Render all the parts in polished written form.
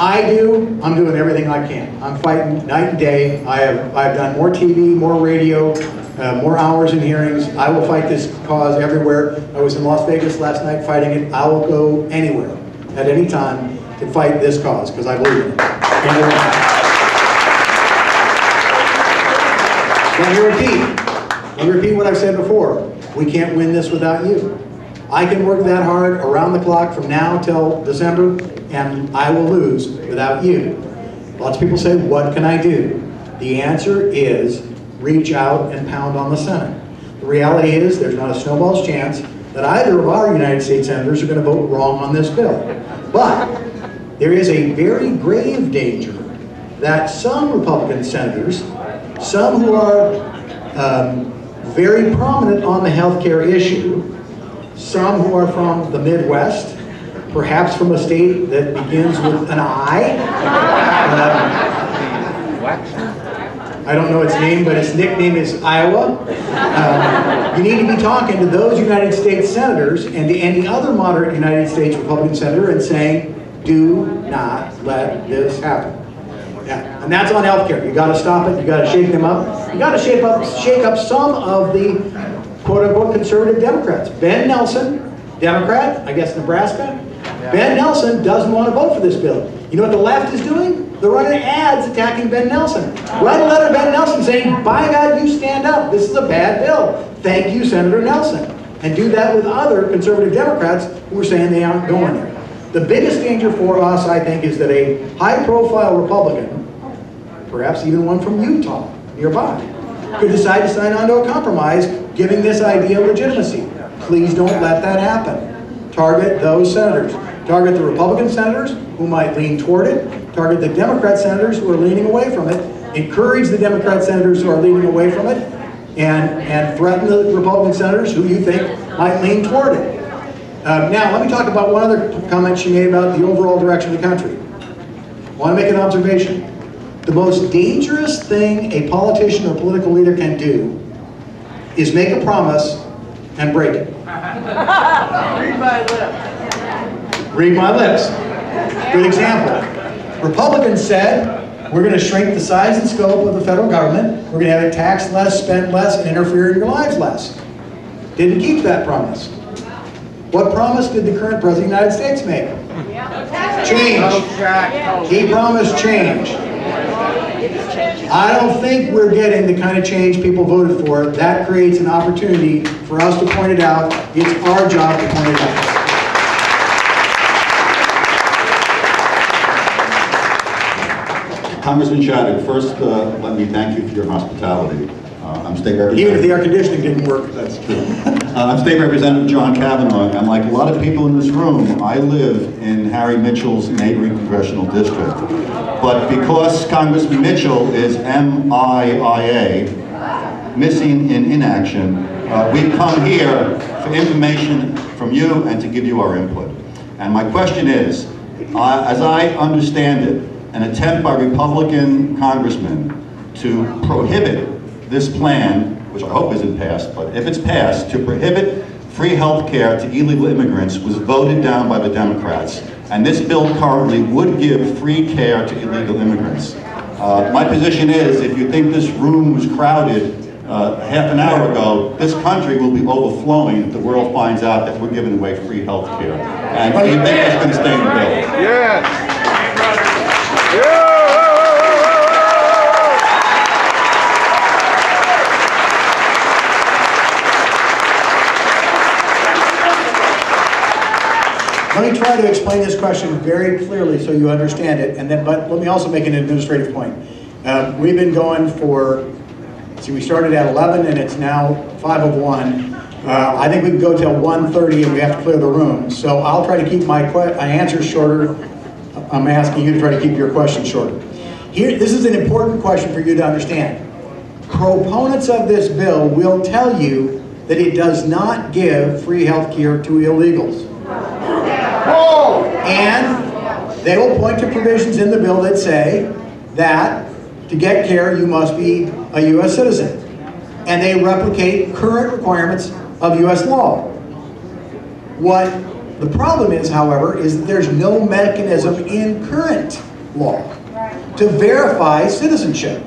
I do, I'm doing everything I can. I'm fighting night and day. I've done more TV, more radio, more hours in hearings. I will fight this cause everywhere. I was in Las Vegas last night fighting it. I will go anywhere at any time to fight this cause because I believe in it. Let me repeat what I've said before. We can't win this without you. I can work that hard around the clock from now till December, and I will lose without you. Lots of people say, what can I do? The answer is reach out and pound on the Senate. The reality is there's not a snowball's chance that either of our United States senators are going to vote wrong on this bill. But there is a very grave danger that some Republican senators, some who are very prominent on the health care issue, some who are from the Midwest, perhaps from a state that begins with an I. I don't know its name, but its nickname is Iowa. You need to be talking to those United States senators and to any other moderate United States Republican senator and saying, do not let this happen. Yeah. And that's on health care. You got to stop it. You got to shake them up. You got to shake up some of the quote-unquote conservative Democrats. Ben Nelson, Democrat, I guess Nebraska. Yeah. Ben Nelson doesn't want to vote for this bill. You know what the left is doing? They're running ads attacking Ben Nelson. Write a letter to Ben Nelson saying, by God, you stand up. This is a bad bill. Thank you, Senator Nelson. And do that with other conservative Democrats who are saying they aren't going there. The biggest danger for us, I think, is that a high-profile Republican, perhaps even one from Utah nearby, could decide to sign on to a compromise giving this idea legitimacy. Please don't let that happen. Target those senators. Target the Republican senators who might lean toward it. Target the Democrat senators who are leaning away from it. Encourage the Democrat senators who are leaning away from it. And threaten the Republican senators who you think might lean toward it. Now, let me talk about one other comment she made about the overall direction of the country. I want to make an observation. The most dangerous thing a politician or political leader can do is make a promise and break it. Read my lips. Read my lips. Good example. Republicans said, we're going to shrink the size and scope of the federal government. We're going to have it tax less, spend less, and interfere in your lives less. Didn't keep that promise. What promise did the current President of the United States make? Change. He promised change. I don't think we're getting the kind of change people voted for. That creates an opportunity for us to point it out. It's our job to point it out. Congressman Shadegg, first let me thank you for your hospitality. I'm State Representative. Even if the air conditioning didn't work. That's true. I'm State Representative John Kavanaugh, and like a lot of people in this room, I live in Harry Mitchell's neighboring congressional district. But because Congressman Mitchell is MIA, missing in inaction, we've come here for information from you and to give you our input. And my question is, as I understand it, an attempt by Republican congressmen to prohibit this plan, which I hope isn't passed, but if it's passed, to prohibit free health care to illegal immigrants was voted down by the Democrats. And this bill currently would give free care to illegal immigrants. My position is, if you think this room was crowded half an hour ago, this country will be overflowing if the world finds out that we're giving away free health care. And do you think that's going to stay in the bill? Yes. Let me try to explain this question very clearly so you understand it, but let me also make an administrative point. We've been going for, we started at 11 and it's now 5:01. I think we can go till 1:30 and we have to clear the room. So I'll try to keep my answers shorter. I'm asking you to try to keep your questions shorter. This is an important question for you to understand. Proponents of this bill will tell you that it does not give free health care to illegals. And they will point to provisions in the bill that say that to get care you must be a U.S. citizen. And they replicate current requirements of U.S. law. What The problem is, however, is that there's no mechanism in current law to verify citizenship.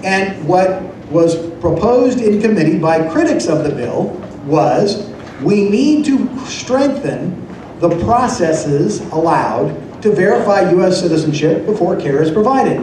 And what was proposed in committee by critics of the bill was we need to strengthen the processes allowed to verify U.S. citizenship before care is provided.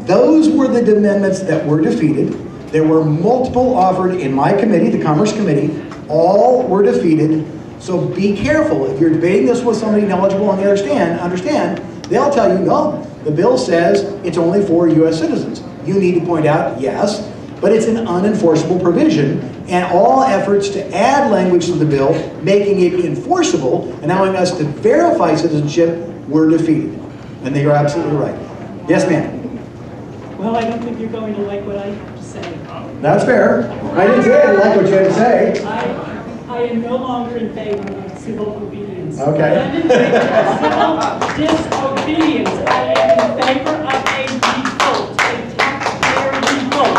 Those were the amendments that were defeated. There were multiple offered in my committee, the Commerce Committee. All were defeated. So be careful. If you're debating this with somebody knowledgeable on the other stand, understand, they'll tell you, no, the bill says it's only for U.S. citizens. You need to point out, yes, but it's an unenforceable provision, and all efforts to add language to the bill, making it enforceable, allowing us to verify citizenship, were defeated. And they are absolutely right. Yes, ma'am? Well, I don't think you're going to like what I have to say. That's fair. I didn't say I didn't like what you had to say. I am no longer in favor of civil obedience. Okay. I'm in favor of civil disobedience. I am in favor of a revolt, a taxpayer revolt.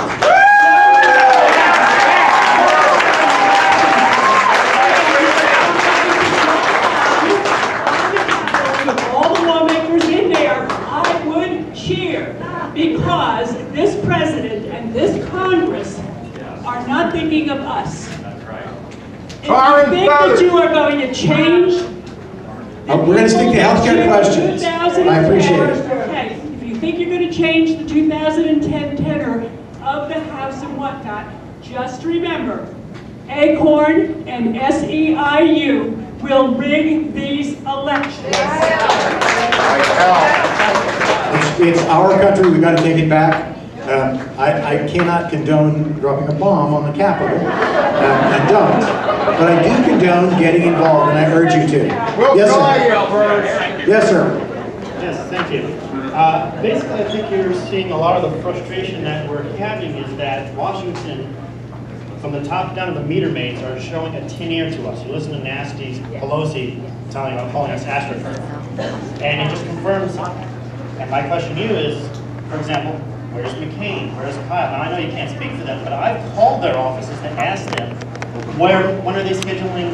With all the lawmakers in there, I would cheer, because this president and this Congress are not thinking of us. If you think that you are going to change, We're going to stick to healthcare questions. I appreciate it. Okay, if you think you're going to change the 2010 tenor of the House and whatnot, just remember, ACORN and SEIU will rig these elections. It's our country. We've got to take it back. I cannot condone dropping a bomb on the Capitol. I don't. But I do condone getting involved, and I urge you to. Yes, sir. Yes, sir. Yes, thank you. Basically, I think you're seeing a lot of the frustration that we're having is that Washington, from the top down to the meter maids, are showing a tin ear to us. You listen to Nasty Pelosi calling us astroturf, and it just confirms. And my question to you is, for example, where's McCain? Where's Kyle? Now, I know you can't speak for them, but I've called their offices to ask them when are they scheduling